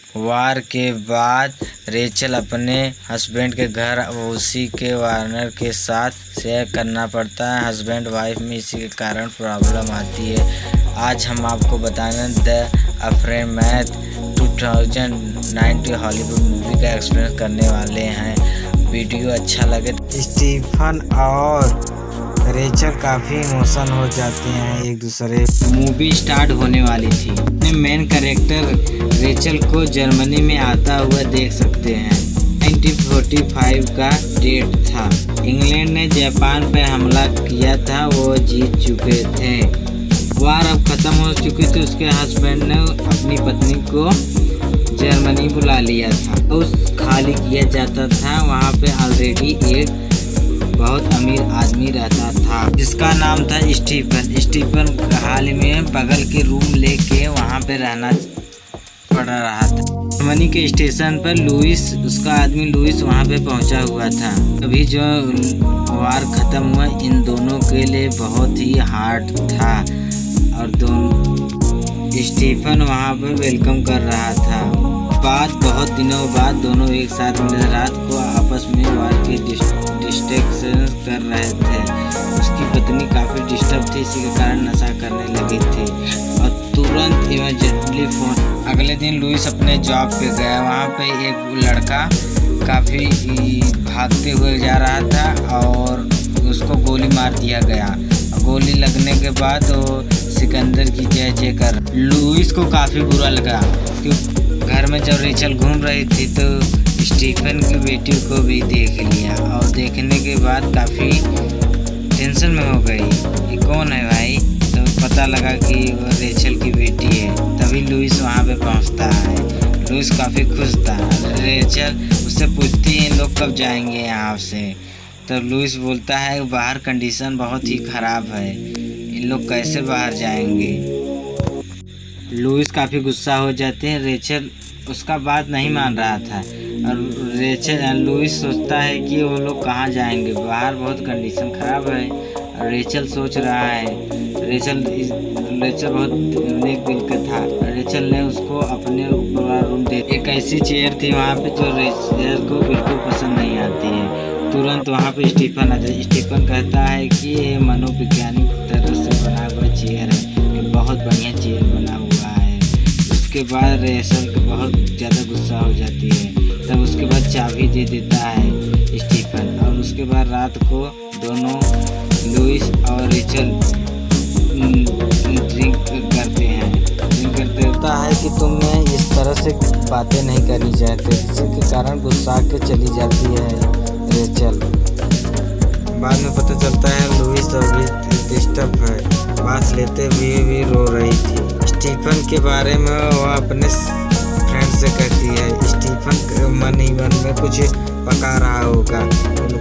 वार के बाद रेचल अपने हस्बैंड के घर उसी के वार्नर के साथ शेयर करना पड़ता है। हस्बैंड वाइफ में इसी के कारण प्रॉब्लम आती है। आज हम आपको बताएंगे द अफ्टरमैथ 2019 हॉलीवुड मूवी का एक्सपीरियंस करने वाले हैं। वीडियो अच्छा लगे तो स्टीफन और रेचल काफ़ी इमोशन हो जाते हैं एक दूसरे। मूवी स्टार्ट होने वाली थी। मेन कैरेक्टर रेचल को जर्मनी में आता हुआ देख सकते हैं। 1945 का डेट था। इंग्लैंड ने जापान पर हमला किया था, वो जीत चुके थे। वार अब ख़त्म हो चुकी थी। उसके हस्बैंड ने अपनी पत्नी को जर्मनी बुला लिया था। उस खाली किया जाता था। वहाँ पे ऑलरेडी एक बहुत अमीर आदमी रहता था जिसका नाम था स्टीफन। स्टीफन हाल में बगल के रूम लेके वहाँ पे रहना पड़ रहा था। जर्मनी के स्टेशन पर लुइस, उसका आदमी लुइस वहाँ पे पहुँचा हुआ था। अभी जो वार ख़त्म हुआ इन दोनों के लिए बहुत ही हार्ड था और दोनों स्टीफन वहाँ पर वेलकम कर रहा था। बहुत दिनों बाद दोनों एक साथ मिले। रात को आपस में वार के डिस्ट्रैक्शन कर रहे थे। उसकी पत्नी काफ़ी डिस्टर्ब थी, इसी के कारण नशा करने लगी थी और तुरंत इमरजेंटली फ़ोन। अगले दिन लुइस अपने जॉब पे गया। वहाँ पे एक लड़का काफ़ी भागते हुए जा रहा था और उसको गोली मार दिया गया। गोली लगने के बाद वो सिकंदर की जय जय कर। लुइस को काफ़ी बुरा लगा क्योंकि घर में जब रेचल घूम रही थी तो स्टीफन की बेटी को भी देख लिया और देखने के बाद काफ़ी टेंशन में हो गई। ये कौन है भाई? तो पता लगा कि वो रेचल की बेटी है। तभी लुइस वहाँ पे पहुँचता है। लुइस काफ़ी खुश था। रेचल उससे पूछती है इन लोग कब जाएंगे यहाँ से। तो लुइस बोलता है बाहर कंडीशन बहुत ही ख़राब है, इन लोग कैसे बाहर जाएंगे। लुइस काफ़ी गुस्सा हो जाते हैं। रेचल उसका बात नहीं मान रहा था और लुइस सोचता है कि वो लोग कहाँ जाएंगे, बाहर बहुत कंडीशन ख़राब है। और रेचल सोच रहा है, रेचल बहुत नेक दिल का था। रेचल ने उसको अपने ऊपर रूम दे। एक ऐसी चेयर थी वहाँ पे जो रेचल को बिल्कुल पसंद नहीं आती है। तुरंत वहाँ पे स्टीफन आ जाए। स्टीफन कहता है कि ये मनोवैज्ञानिक तरह से बना हुआ चेयर है, ये बहुत बढ़िया चेयर बना हुआ है। उसके बाद रेचल को बहुत ज़्यादा गुस्सा हो जाती है। तब उसके बाद चाबी दे देता है स्टीफन और उसके बाद रात को दोनों लुइस और रेचल ड्रिंक करते हैं। ड्रिंक करते होता है कि तुम्हें इस तरह से बातें नहीं करनी चाहते, जिसके कारण गुस्सा के चली जाती है रेचल। बाद में पता चलता है लुइस अभी डिस्टर्ब है, बात लेते हुए भी रो रही थी। स्टीफन के बारे में वो अपने फ्रेंड से कहती है। स्टीफन मन ही मन में कुछ पका रहा होगा,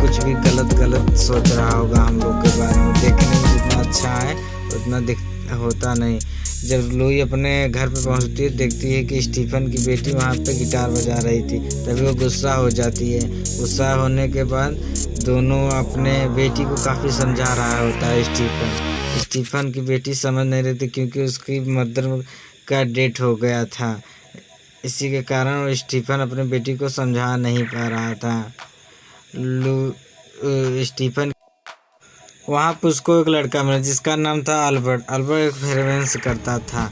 कुछ भी गलत सोच रहा होगा हम लोग के बारे में। देखने में जितना अच्छा है उतना होता नहीं। जब लुई अपने घर पे पहुंचती है देखती है कि स्टीफन की बेटी वहाँ पे गिटार बजा रही थी। तभी वो गुस्सा हो जाती है। गुस्सा होने के बाद दोनों अपने बेटी को काफ़ी समझा रहा होता है स्टीफन की बेटी समझ नहीं रही थी क्योंकि उसकी मदर का डेथ हो गया था। इसी के कारण वो स्टीफन अपने बेटी को समझा नहीं पा रहा था। स्टीफन वहाँ पर उसको एक लड़का मिला जिसका नाम था अल्बर्ट। एक फ्रीलांस करता था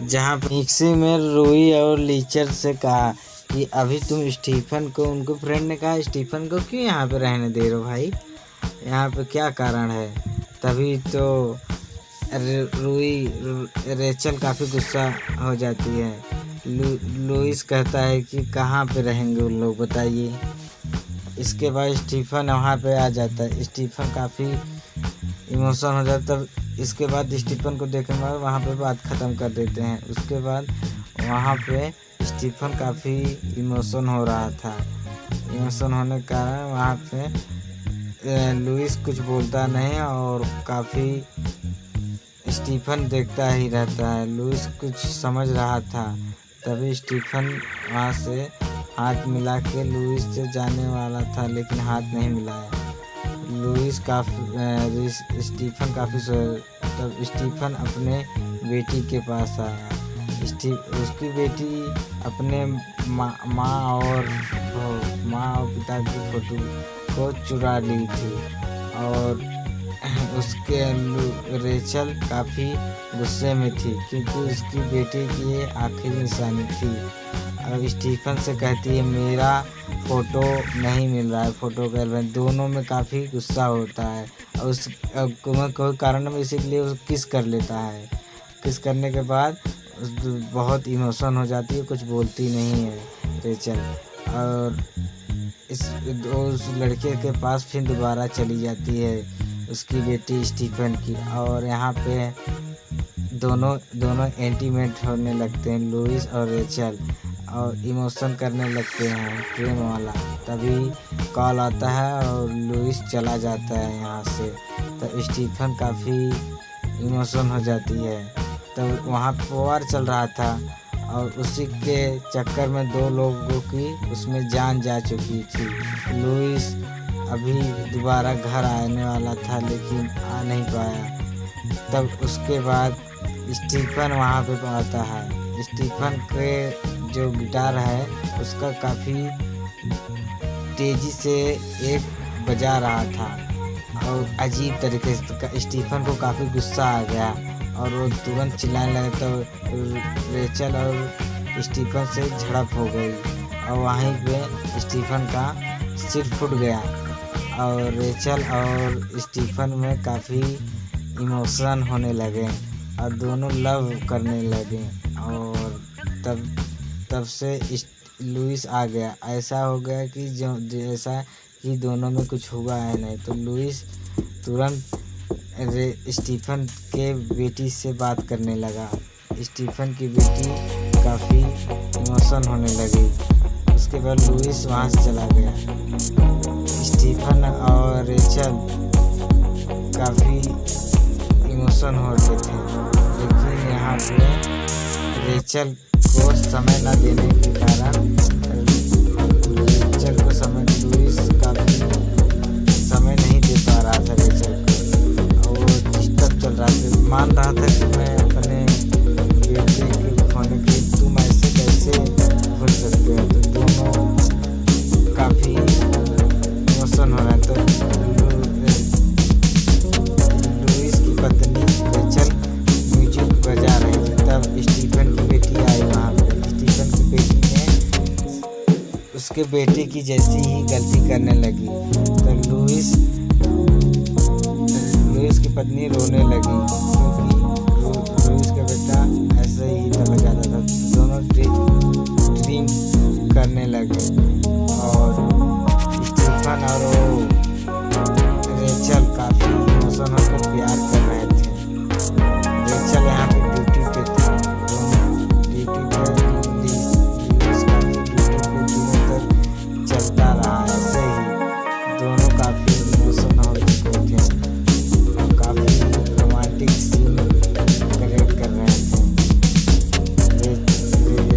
जहाँ मिक्सी में रूई और लीचर से कहा कि अभी तुम स्टीफन को, उनको फ्रेंड ने कहा स्टीफन को क्यों यहाँ पे रहने दे रहे हो भाई, यहाँ पे क्या कारण है। तभी तो रेचल काफ़ी गुस्सा हो जाती है। लुइस कहता है कि कहाँ पे रहेंगे उन लोग बताइए। इसके बाद स्टीफन वहाँ पे आ जाता है। स्टीफन काफ़ी इमोशन हो जाता है। तब इसके बाद स्टीफन को देखने के बाद वहाँ पे बात ख़त्म कर देते हैं। उसके बाद वहाँ पे स्टीफन काफ़ी इमोशन हो रहा था। इमोशन होने के कारण वहाँ पे लुइस कुछ बोलता नहीं और काफ़ी स्टीफन देखता ही रहता है। लुइस कुछ समझ रहा था। तभी स्टीफन वहाँ से हाथ मिला के लुइस से जाने वाला था लेकिन हाथ नहीं मिलाया। स्टीफन काफ़ी तब स्टीफन अपने बेटी के पास आया। उसकी बेटी अपने माँ और पिता की फ़ोटो को चुरा ली थी और उसके रेचल काफ़ी गुस्से में थी क्योंकि उसकी बेटी की ये आखिरी निशानी थी। और स्टीफन से कहती है मेरा फ़ोटो नहीं मिल रहा है, फ़ोटो का एल्बम। दोनों में काफ़ी गुस्सा होता है और कोई कारण में इसीलिए वो किस कर लेता है। किस करने के बाद बहुत इमोशन हो जाती है, कुछ बोलती नहीं है रेचल और उस लड़के के पास फिर दोबारा चली जाती है उसकी बेटी स्टीफन की। और यहाँ पे दोनों इंटीमेट होने लगते हैं, लुइस और रेचल, और इमोशन करने लगते हैं प्रेम वाला। तभी कॉल आता है और लुइस चला जाता है यहाँ से। तो स्टीफन काफ़ी इमोशन हो जाती है। तो वहाँ वॉर चल रहा था और उसी के चक्कर में 2 लोगों की उसमें जान जा चुकी थी। लुइस अभी दोबारा घर आने वाला था लेकिन आ नहीं पाया। तब उसके बाद स्टीफन वहाँ पे आता है। स्टीफन के जो गिटार है उसका काफ़ी तेज़ी से एक बजा रहा था और अजीब तरीके से। स्टीफन को काफ़ी गुस्सा आ गया और वो तुरंत चिल्लाने लगे। तो रेचल और स्टीफन से झड़प हो गई और वहीं पे स्टीफन का सिर फूट गया और रेचल और स्टीफन में काफ़ी इमोशन होने लगे और दोनों लव करने लगे। और तब से लुइस आ गया। ऐसा हो गया कि जैसा कि दोनों में कुछ हुआ है नहीं। तो लुइस तुरंत स्टीफन के बेटी से बात करने लगा। स्टीफन की बेटी काफ़ी इमोशन होने लगी। उसके बाद लुइस वहाँ से चला गया। स्टीफन और रेचल काफ़ी इमोशन हो रहे थे लेकिन यहाँ पे रेचल को समय न देने के कारण रेचल को लुइस काफ़ी समय नहीं दे पा रहा था रेचल को। और वो डिस्टर्ब चल रहा था, मान रहा था कि मैं अपने बेटे के खोने की तुम ऐसे कैसे भूल सकते हो। तो दोनों काफ़ी इमोशन हो रहा है। तो लुइस की पत्नी रेचल म्यूजिक बजा रही थी। तब स्टीफन की बेटी आई वहाँ पे। स्टीफन की बेटी ने उसके बेटे की जैसी ही गलती करने लगी। तो लुइस की पत्नी रोने लगी क्योंकि लुइस का बेटा ऐसे ही चला जाता था। दोनों ड्रीम करने लगे और स्टीफन और रेचल काफ़ी इमोशन होकर प्यार कर रहे थे। रेचल यहाँ पे ड्यूटी पे था। ड्यूटी पे लुइस काफ़ी ड्यूटी पे दिनों तक चलता रहा। ऐसे ही दोनों काफ़ी इमोशन हो चुके थे। काफ़ी रोमांटिक सीन क्रिएट कर रहे थे।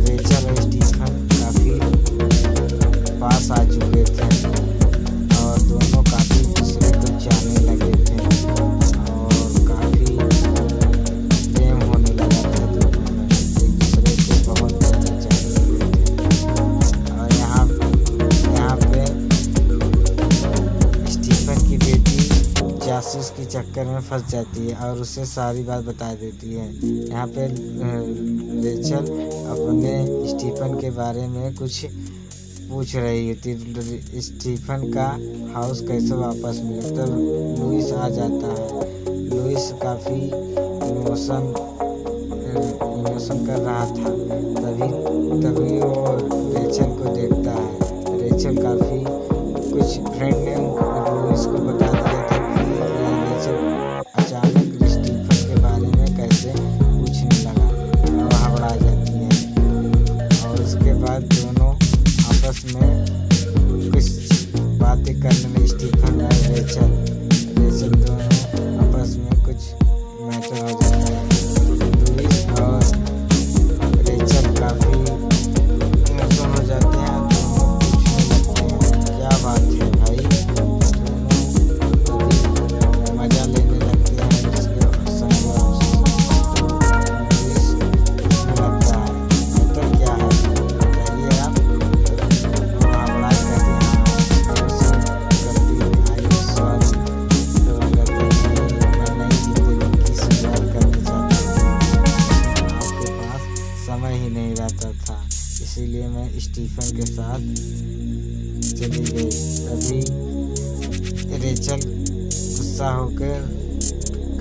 रेचल और स्टीफन काफ़ी पास आ चुके थे और दोनों काफ़ी दूसरे को जानने लगे थे और काफ़ी प्रेम होने लगा था। दोनों में एक दूसरे को बहुत ज़्यादा जानने लगे थे। और यहाँ पे स्टीफन की बेटी जासूस के चक्कर में फंस जाती है और उसे सारी बात बता देती है। यहाँ पे रेचल अपने स्टीफन के बारे में कुछ पूछ रही थी, स्टीफन का हाउस कैसे वापस मिला। तब लुइस आ जाता है। लुइस काफ़ी इमोशन कर रहा था। तभी वो रेचल को देखता है। रेचल काफ़ी कुछ फ्रेंड ने लुइस को बता दिया था कि रेचल अचानक स्टीफन के बारे में कैसे पूछने लगा और घबरा जाती है। और उसके बाद दोनों आपस में कुछ बातें करने में स्टीफन और रेचल दोनों आपस में कुछ मैटर हो जाता है। लुइस और रेचल काफ़ी इमोशन हो जाते हैं। दोनों पूछने लगते हैं क्या बात है भाई। दोनों इसीलिए मैं स्टीफन के साथ चली गई। तभी रेचल गुस्सा होकर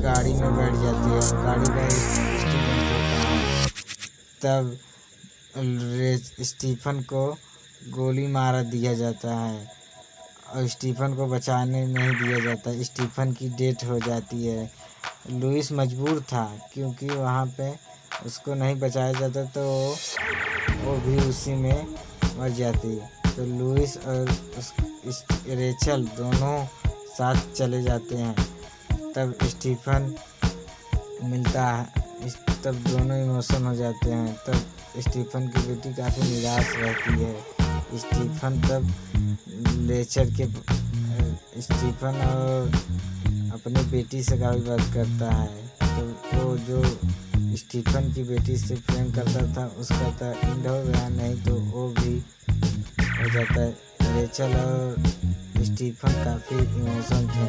गाड़ी में बैठ जाती है और गाड़ी का स्टीफन होता है। तब स्टीफन को गोली मार दिया जाता है और स्टीफन को बचाने नहीं दिया जाता। स्टीफन की डेथ हो जाती है। लुइस मजबूर था क्योंकि वहाँ पे उसको नहीं बचाया जाता तो वो भी उसी में मर जाती। तो लुइस और रेचल दोनों साथ चले जाते हैं। तब स्टीफन मिलता है, तब दोनों इमोशन हो जाते हैं। तब स्टीफन की बेटी काफ़ी निराश रहती है। स्टीफन और अपनी बेटी से काफ़ी बात करता है। तो वो जो स्टीफन की बेटी से प्रेम करता था उसका तो एंड हो गया, नहीं तो वो भी हो जाता है। रेचल और स्टीफन काफ़ी इमोशन थे।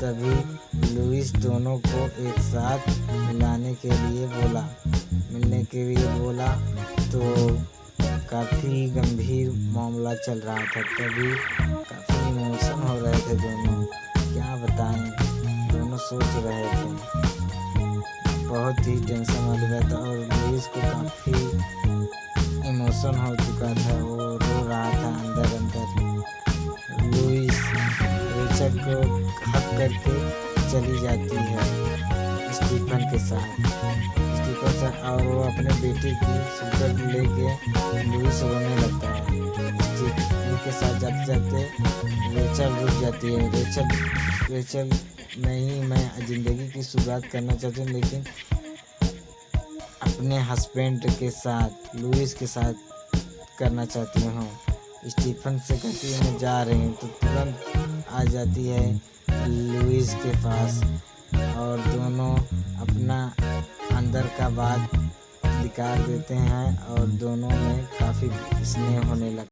तभी लुइस दोनों को एक साथ मिलने के लिए बोला तो काफ़ी गंभीर मामला चल रहा था। तभी काफ़ी इमोशन हो रहे थे दोनों, क्या बताएं, दोनों सोच रहे थे। बहुत ही टेंशन वाली बात। और लुइस को काफ़ी इमोशन हो चुका था, वो रो रहा था अंदर अंदर। लुइस रेचल को हक करके चली जाती है स्टीफन के साथ और वो अपने बेटे की सूरत लेके लुइस रोने लगता है। स्टीफन के साथ जाते जाते रेचल रुक जाती है। रेचल नहीं, मैं ज़िंदगी की शुरुआत करना चाहती हूँ लेकिन अपने हस्बैंड के साथ, लुइस के साथ करना चाहती हूँ। स्टीफन से कहती है मैं जा रही हूँ, तो तुरंत आ जाती है लुइस के पास और दोनों अपना अंदर का बात निकाल देते हैं और दोनों में काफ़ी स्नेह होने लगता है।